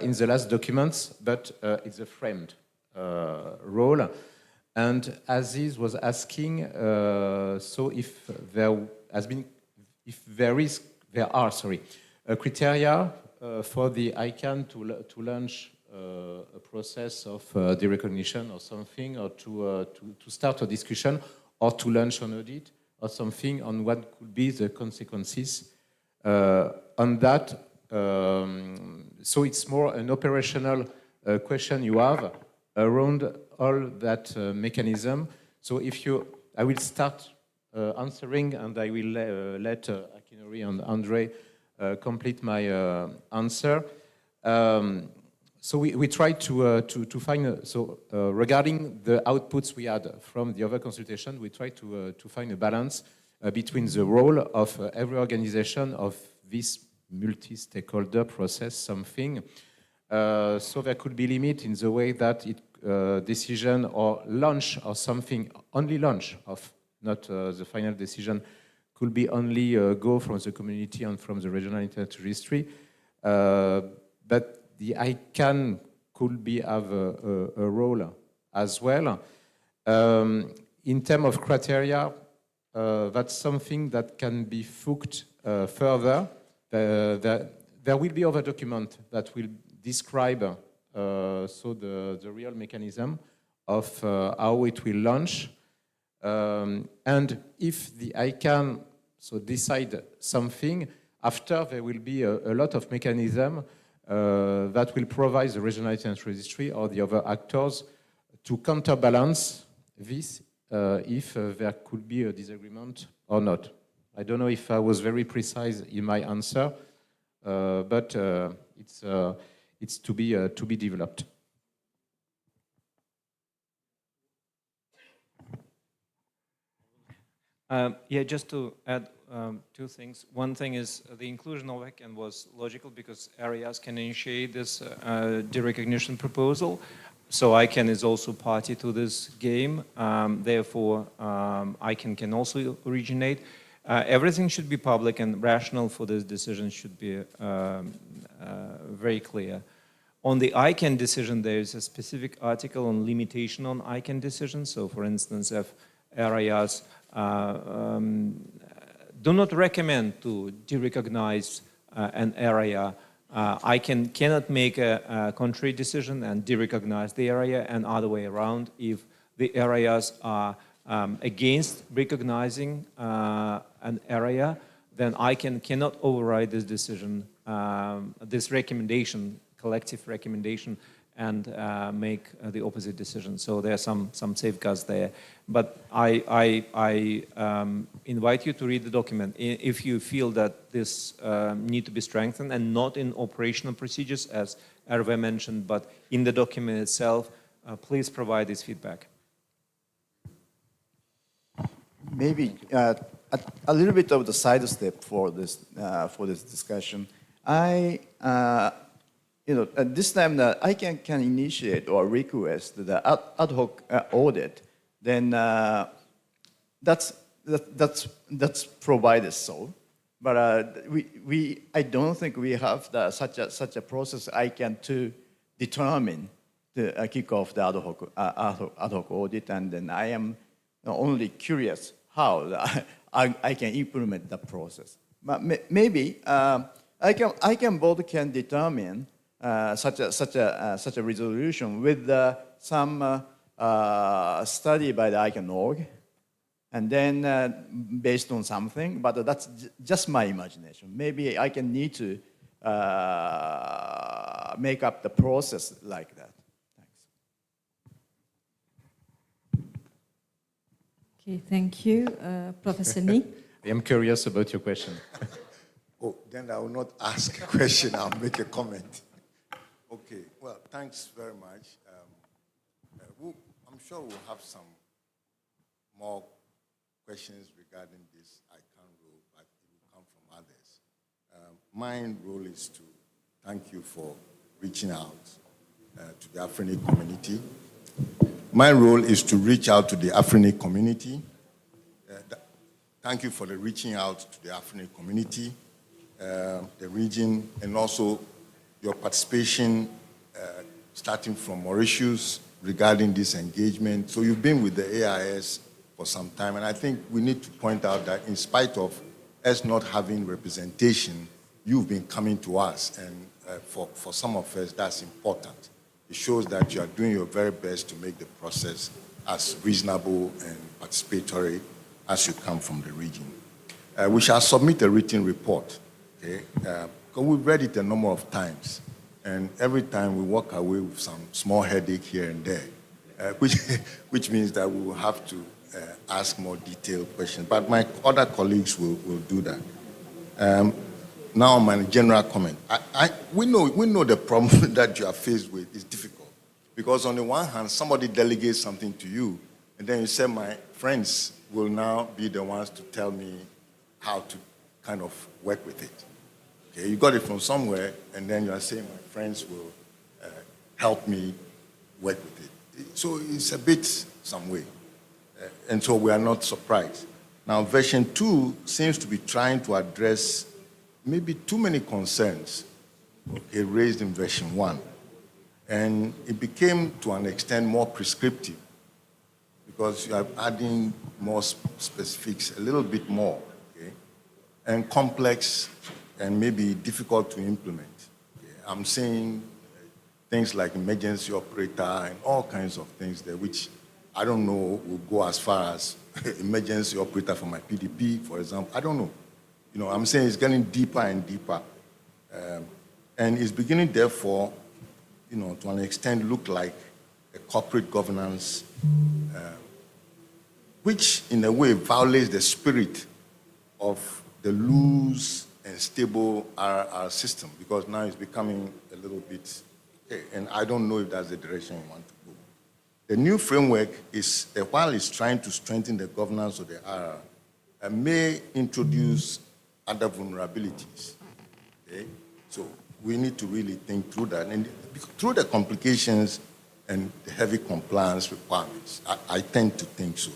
in the last documents, but it's a framed role. And Aziz was asking, so if there are criteria for the ICANN to launch a process of derecognition or something, or to start a discussion, or to launch an audit, or something on what could be the consequences on that. So it's more an operational question you have around all that mechanism. So I will start answering, and I will let Akinori and Andre complete my answer. So we tried to find, regarding the outputs we had from the other consultation, we tried to find a balance between the role of every organization of this multi-stakeholder process, something. So there could be limit in the way that decision or launch or something, only launch of, not the final decision, could be only go from the community and from the regional internet registry. But the ICANN could have a role as well. In terms of criteria, that's something that can be hooked further. There will be other document that will describe the real mechanism of how it will launch. And if the ICANN decide something, after there will be a lot of mechanism that will provide the regional internet registry or the other actors to counterbalance this if there could be a disagreement or not. I don't know if I was very precise in my answer, but it's to be developed. Yeah, just to add two things. One thing is the inclusion of ICANN was logical because areas can initiate this derecognition proposal. So ICANN is also party to this game. Therefore, ICANN can also originate. Everything should be public, and rationale for this decision should be very clear. On the ICANN decision, there is a specific article on limitation on ICANN decisions. So, for instance, if areas do not recommend to derecognize an area, ICANN cannot make a contrary decision and derecognize the area, and other way around. If the areas are against recognizing an area, then I cannot override this decision, this recommendation, collective recommendation, and make the opposite decision. So there are some safeguards there. But I invite you to read the document. If you feel that this need to be strengthened, and not in operational procedures, as Hervé mentioned, but in the document itself, please provide this feedback. Maybe a little bit of the sidestep for this discussion. At this time that I can initiate or request the ad hoc audit, then that's provided so. But I don't think we have such a process I can to determine to kick off the ad hoc audit, and then I am only curious how I can implement the process. But maybe I can both can determine such a resolution with some study by the ICANN.org, and then based on something, but that's just my imagination. Maybe I can need to make up the process like that. Thanks. Okay, thank you. Professor Ni? I am curious about your question. Oh, then I will not ask a question, I'll make a comment. Okay, well, thanks very much. I'm sure we'll have some more questions regarding this ICANN rule, but it will come from others. My role is to thank you for reaching out to the Afrinic community. My role is to reach out to the Afrinic community. Thank you for the reaching out to the Afrinic community, the region, and also your participation starting from Mauritius regarding this engagement. So you've been with the AIS for some time, and I think we need to point out that in spite of us not having representation, you've been coming to us, and for some of us, that's important. It shows that you are doing your very best to make the process as reasonable and participatory as you come from the region. We shall submit a written report, okay? Because we've read it a number of times, and every time we walk away with some small headache here and there, which means that we will have to ask more detailed questions. But my other colleagues will do that. Now, my general comment. We know the problem that you are faced with is difficult, because on the one hand, somebody delegates something to you, and then you say, my friends will now be the ones to tell me how to kind of work with it. Okay, you got it from somewhere, and then you are saying, my friends will help me work with it. So it's a bit some way. And so we are not surprised. Now, version 2 seems to be trying to address maybe too many concerns, okay, raised in version 1. And it became, to an extent, more prescriptive, because you are adding more specifics, a little bit more, okay, and complex and maybe difficult to implement. Okay. I'm saying things like emergency operator and all kinds of things there, which I don't know will go as far as emergency operator for my PDP, for example. I don't know. You know, I'm saying it's getting deeper and deeper. And it's beginning, therefore, you know, to an extent, look like a corporate governance, which in a way violates the spirit of the loose and stable RR system, because now it's becoming a little bit, okay, and I don't know if that's the direction we want to go. The new framework is, while it's trying to strengthen the governance of the RR, may introduce other vulnerabilities, okay? So we need to really think through that, and through the complications and the heavy compliance requirements. I tend to think so.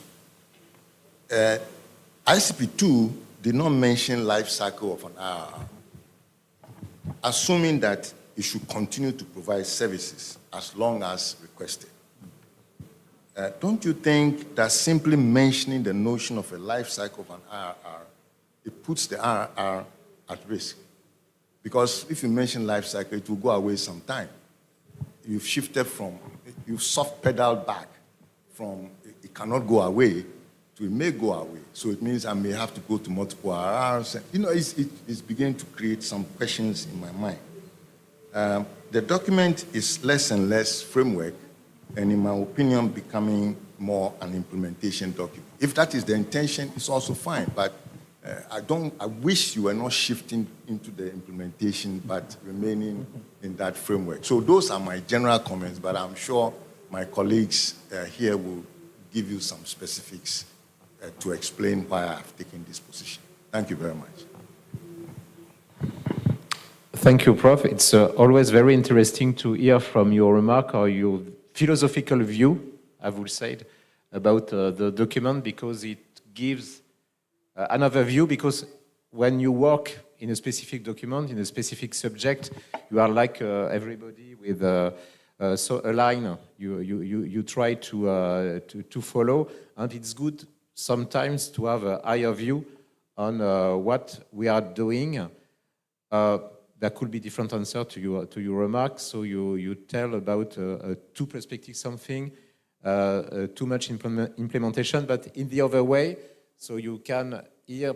ICP-2 did not mention life cycle of an IRR, assuming that it should continue to provide services as long as requested. Don't you think that simply mentioning the notion of a life cycle of an IRR, it puts the IRR at risk? Because if you mention life cycle, it will go away sometime. You've shifted from, you've soft pedaled back from it cannot go away So it may go away. So it means I may have to go to multiple RRs. You know, it's beginning to create some questions in my mind. The document is less and less framework, and in my opinion, becoming more an implementation document. If that is the intention, it's also fine, but I wish you were not shifting into the implementation, but remaining in that framework. So those are my general comments, but I'm sure my colleagues here will give you some specifics to explain why I've taken this position. Thank you very much. Thank you, Prof. It's always very interesting to hear from your remark or your philosophical view, I would say, about the document, because it gives another view, because when you work in a specific document, in a specific subject, you are like everybody with so a line you try to follow, and it's good sometimes to have a higher view on what we are doing. There could be different answer to your remarks. So you tell about two perspectives something, too much implementation, but in the other way, so you can hear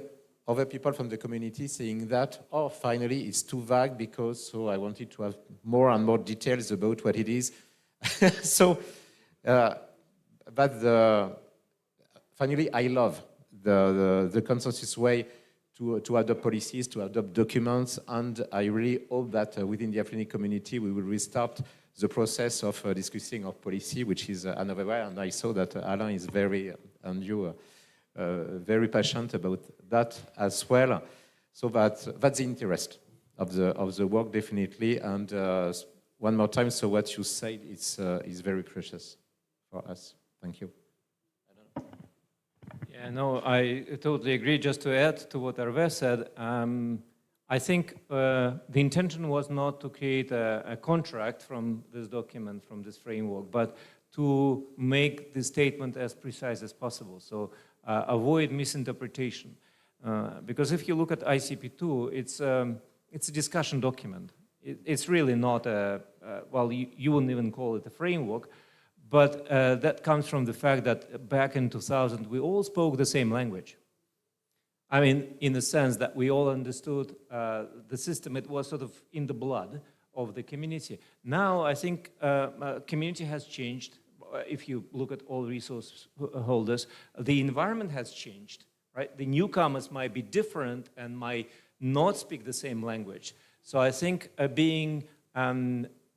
other people from the community saying that, oh, finally it's too vague because so I wanted to have more and more details about what it is. So, but finally, I love the consensus way to adopt policies, to adopt documents, and I really hope that within the African community we will restart the process of discussing of policy, which is another way, and I saw that Alain is very, and you very passionate about that as well. So that's the interest of the work, definitely, and one more time, so what you said is very precious for us. Thank you. Yeah, no, I totally agree. Just to add to what Hervé said, I think the intention was not to create a contract from this document, from this framework, but to make the statement as precise as possible. So avoid misinterpretation. Because if you look at ICP-2, it's a discussion document. It's really not a, well, you wouldn't even call it a framework, but that comes from the fact that back in 2000, we all spoke the same language. I mean, in the sense that we all understood the system. It was sort of in the blood of the community. Now, I think community has changed. If you look at all resource holders, the environment has changed, right? The newcomers might be different and might not speak the same language. So I think being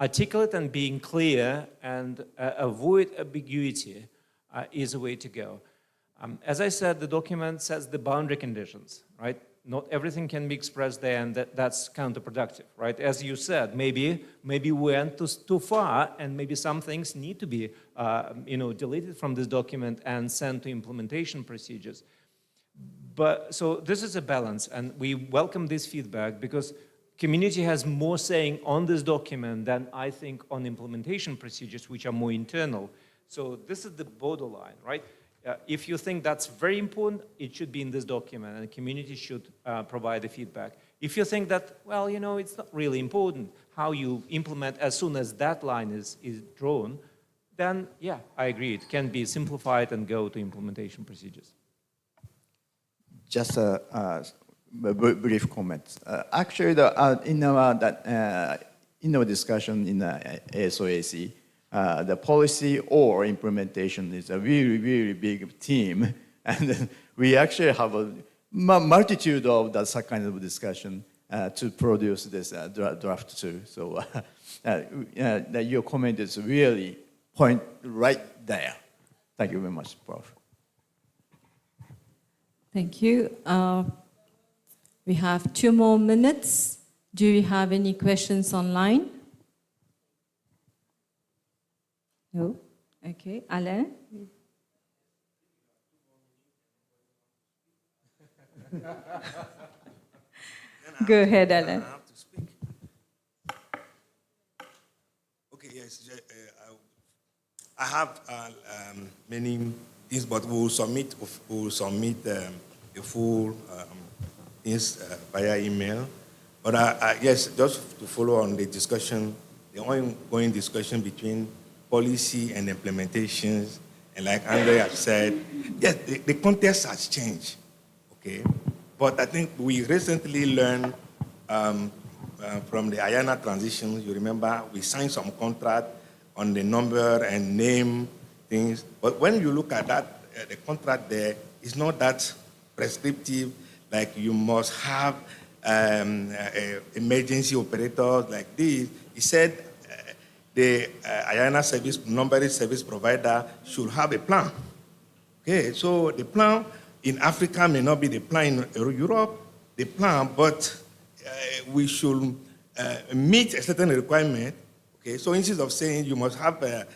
articulate and being clear and avoid ambiguity is a way to go. As I said, the document says the boundary conditions, right? Not everything can be expressed there, and that's counterproductive, right? As you said, maybe we went too far, and maybe some things need to be, deleted from this document and sent to implementation procedures. But so this is a balance, and we welcome this feedback because community has more saying on this document than I think on implementation procedures, which are more internal. So this is the borderline, right? If you think that's very important, it should be in this document, and the community should provide the feedback. If you think that, well, it's not really important how you implement as soon as that line is drawn, then, yeah, I agree. It can be simplified and go to implementation procedures. Just a brief comment. Actually, in our discussion in ASOAC, the policy or implementation is a really, really big team, and we actually have a multitude of that kind of discussion to produce this draft too. So your comment is really point right there. Thank you very much, Prof. Thank you. We have 2 more minutes. Do you have any questions online? No? Okay. Alain? Go ahead, Alain. I have to speak. Okay, yes. I have many things, but we'll submit a full things via email. But yes, just to follow on the discussion, the ongoing discussion between policy and implementations and like Andrea said, yes, the context has changed, okay? But I think we recently learned from the IANA transition, you remember, we signed some contract on the number and name things. But when you look at that, the contract there is not that prescriptive, like you must have emergency operators like this. He said the IANA service provider should have a plan. Okay, so the plan in Africa may not be the plan in Europe, the plan, but we should meet a certain requirement. Okay, so instead of saying you must have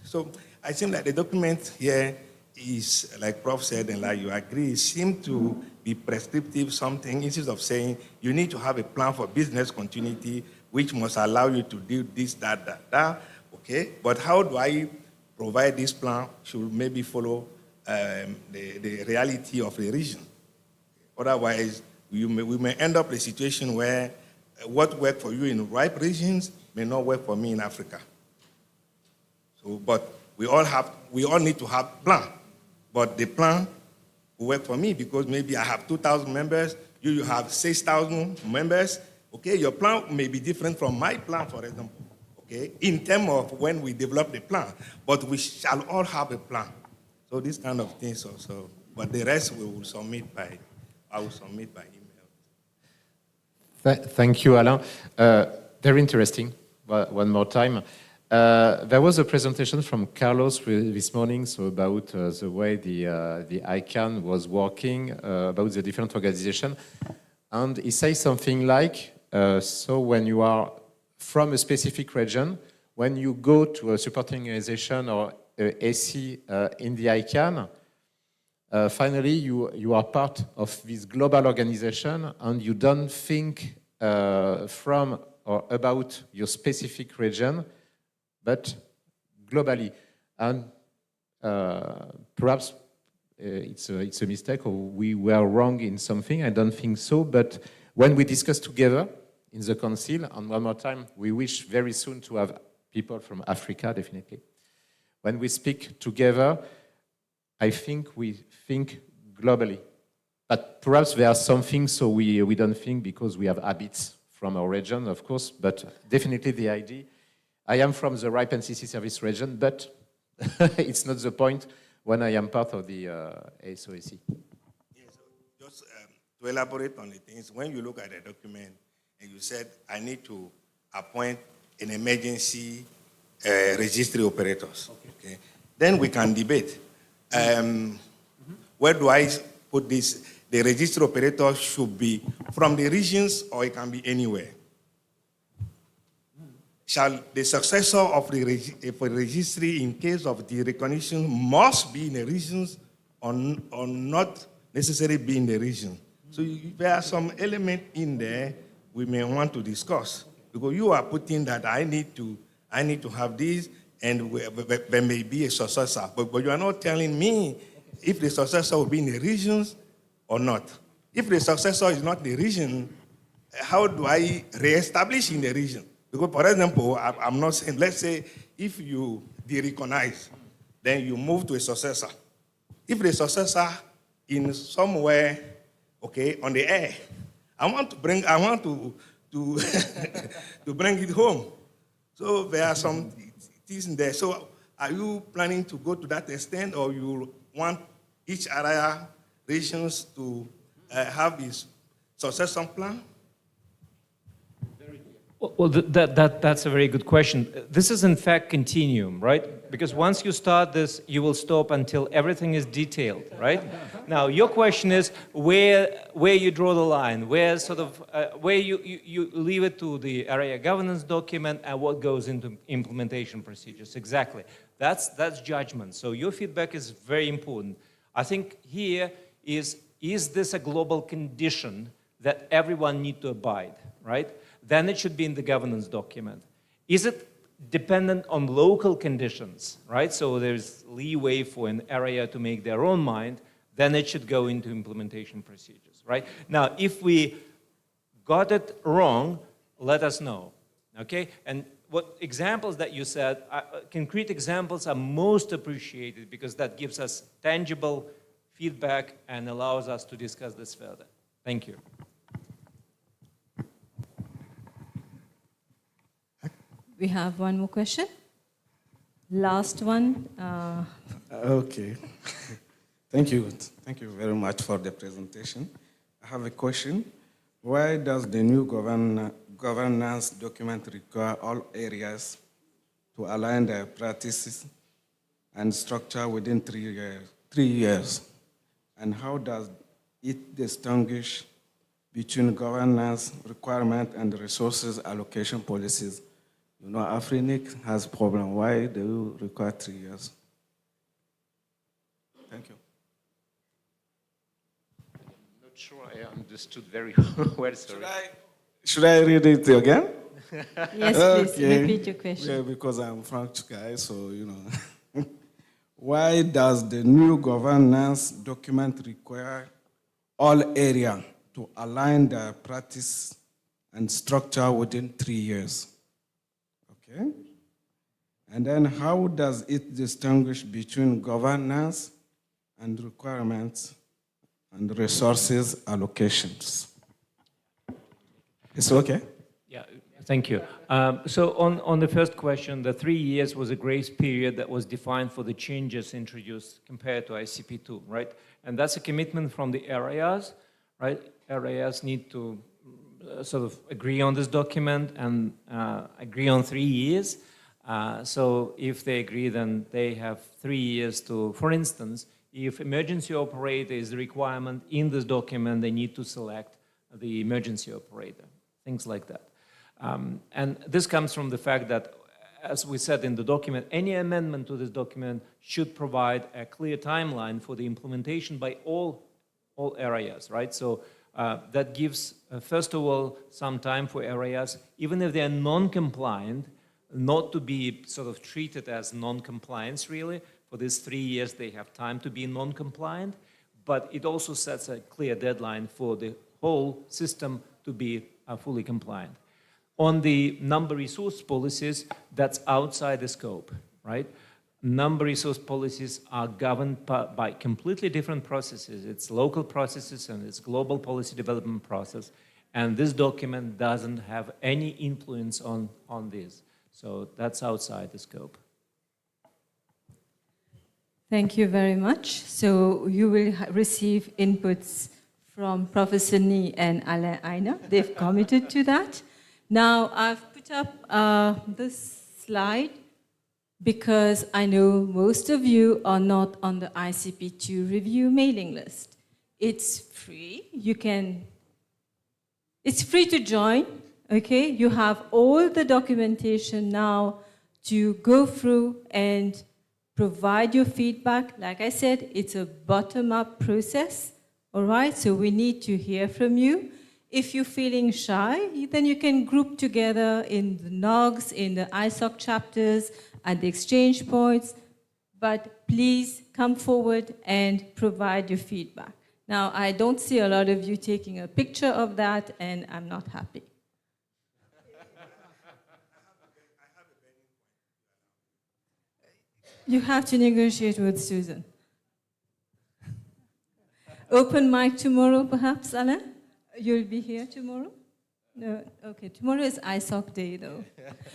so I think that the document here is, like Prof said, and like you agree, seem to be prescriptive something, instead of saying you need to have a plan for business continuity, which must allow you to do this, that, okay? But how do I provide this plan should maybe follow the reality of the region. Otherwise, we may end up in a situation where what worked for you in ripe regions may not work for me in Africa. So, but we all need to have plan. But the plan will work for me because maybe I have 2,000 members, you have 6,000 members. Okay, your plan may be different from my plan, for example. Okay, in terms of when we develop the plan, but we shall all have a plan. So these kind of things also. But the rest we will submit by, I will submit by email. Thank you, Alain. Very interesting. One more time. There was a presentation from Carlos this morning, so about the way the ICANN was working, about the different organizations. And he says something like, so when you are from a specific region, when you go to a supporting organization or AC in the ICANN, finally you are part of this global organization and you don't think from or about your specific region, but globally. And perhaps it's a mistake or we were wrong in something, I don't think so, but when we discuss together in the council, and one more time, we wish very soon to have people from Africa, definitely. When we speak together, I think we think globally. But perhaps there are some things so we don't think because we have habits from our region, of course, but definitely the idea. I am from the RIPE NCC service region, but it's not the point when I am part of the ASOAC. Yes, just to elaborate on the things, when you look at the document and you said, I need to appoint an emergency registry operators, okay? Then we can debate. Where do I put this? The registry operator should be from the regions or it can be anywhere. Shall the successor of the registry in case of the recognition must be in the regions or not necessarily be in the region? So there are some element in there we may want to discuss because you are putting that I need to have this and there may be a successor, but you are not telling me if the successor will be in the regions or not. If the successor is not in the region, how do I reestablish in the region? Because, for example, I'm not saying, let's say, if you de-recognize, then you move to a successor. If the successor in somewhere, okay, on the air, I want to to bring it home. So there are some things in there. So are you planning to go to that extent, or you want each area, regions to have this succession plan? Well, that's a very good question. This is in fact continuum, right? Because once you start this, you will stop until everything is detailed, right? Now, your question is where you draw the line, where sort of where you leave it to the area governance document and what goes into implementation procedures. Exactly. That's judgment. So your feedback is very important. I think here is this a global condition that everyone needs to abide, right? Then it should be in the governance document. Is it dependent on local conditions, right? So there's leeway for an area to make their own mind, then it should go into implementation procedures, right? Now, if we got it wrong, let us know, okay? And what examples that you said, concrete examples are most appreciated because that gives us tangible feedback and allows us to discuss this further. Thank you. We have one more question. Last one. Okay. Thank you. Thank you very much for the presentation. I have a question. Why does the new governance document require all areas to align their practices and structure within 3 years? And how does it distinguish between governance requirement and resources allocation policies? You know, Afrinic has a problem. Why do you require 3 years? Thank you. I'm not sure I understood very well, sorry. Should I read it again? Yes, please, repeat your question. Yeah, because I'm French guy, so, you know. Why does the new governance document require all areas to align their practice and structure within 3 years? Okay. And then how does it distinguish between governance and requirements and resources allocations? It's okay? Yeah, thank you. So on the first question, the 3 years was a grace period that was defined for the changes introduced compared to ICP-2, right? And that's a commitment from the areas, right? Areas need to sort of agree on this document and agree on 3 years. So if they agree, then they have 3 years to, for instance, if emergency operator is the requirement in this document, they need to select the emergency operator, things like that. And this comes from the fact that, as we said in the document, any amendment to this document should provide a clear timeline for the implementation by all areas, right? So that gives, first of all, some time for areas, even if they're non-compliant, not to be sort of treated as non-compliance, really. For these 3 years, they have time to be non-compliant, but it also sets a clear deadline for the whole system to be fully compliant. On the number resource policies, that's outside the scope, right? Number resource policies are governed by completely different processes. It's local processes and it's global policy development process. And this document doesn't have any influence on this. So that's outside the scope. Thank you very much. So you will receive inputs from Professor Ni and Alain Aina. They've committed to that. Now, I've put up this slide because I know most of you are not on the ICP-2 review mailing list. It's free. It's free to join, okay? You have all the documentation now to go through and provide your feedback. Like I said, it's a bottom-up process, all right? So we need to hear from you. If you're feeling shy, then you can group together in the NOGs, in the ISOC chapters, at the exchange points. But please come forward and provide your feedback. Now, I don't see a lot of you taking a picture of that, and I'm not happy. You have to negotiate with Susan. Open mic tomorrow, perhaps, Alain? You'll be here tomorrow? No, okay. Tomorrow is ISOC day, though.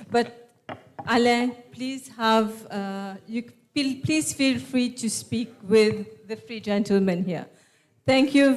But Alain, please please feel free to speak with the three gentlemen here. Thank you.